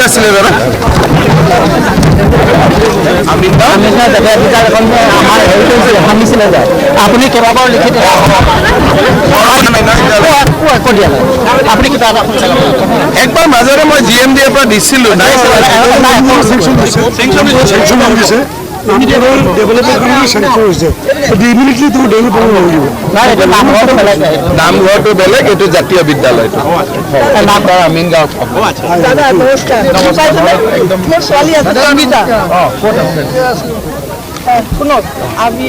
আছিলে দাদা আপুনি কেইবাবাৰ লিখি আপুনি কিবা একবাৰ মাজতে মই GMDৰ পৰা দিছিলোঁ নাই নামঘৰটো বেলেগ এইটো জাতীয় বিদ্যালয়টো আমিন গাঁও শুনক আমি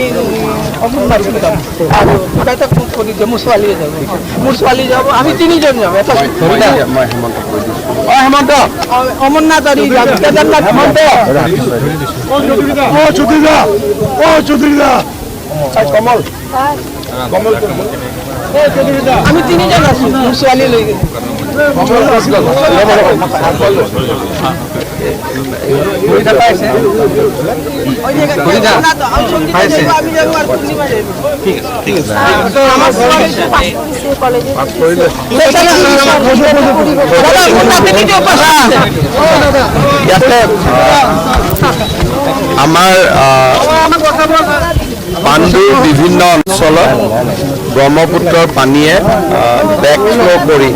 অংগনবাড়ী যাম আৰু এটা কৰি যে মোৰ ছোৱালী যাব আমি তিনিজন যাম এটা হেমন্ত অমৰনাথ আৰু কেদাৰনাথ হেমন্ত কমল আমি তিনিজন আছো মোৰ ছোৱালী লৈ গ'ল আমাৰ পাণ্ডুৰ বিভিন্ন অঞ্চলত ব্ৰহ্মপুত্ৰৰ পানীয়ে বেকফ্ল' কৰি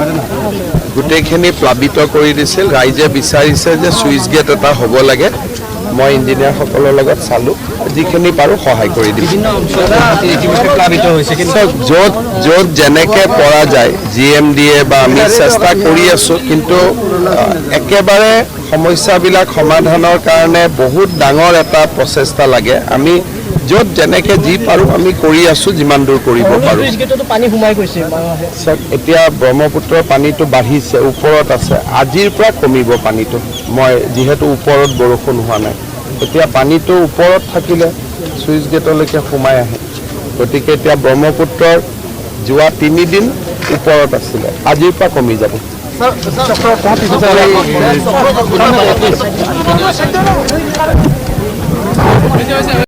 গোটেইখিনি প্লাবিত কৰি দিছিল ৰাইজে বিচাৰিছে যে চুইচ গেট এটা হ'ব লাগে মই ইঞ্জিনিয়াৰসকলৰ লগত চালোঁ যিখিনি পাৰোঁ সহায় কৰি দিম য'ত য'ত যেনেকৈ পৰা যায় GMDA বা আমি চেষ্টা কৰি আছোঁ কিন্তু একেবাৰে সমস্যাবিলাক সমাধানৰ কাৰণে বহুত ডাঙৰ এটা প্ৰচেষ্টা লাগে আমি য'ত যেনেকৈ যি পাৰোঁ আমি কৰি আছোঁ যিমান দূৰ কৰিব পাৰোঁ পানী সোমাই গৈছে এতিয়া ব্ৰহ্মপুত্ৰৰ পানীটো বাঢ়িছে ওপৰত আছে আজিৰ পৰা কমিব পানীটো মই যিহেতু ওপৰত বৰষুণ হোৱা নাই এতিয়া পানীটো ওপৰত থাকিলে চুইচ গেটলৈকে সোমাই আহে গতিকে এতিয়া ব্ৰহ্মপুত্ৰৰ যোৱা 3 দিন ওপৰত আছিলে আজিৰ পৰা কমি যাব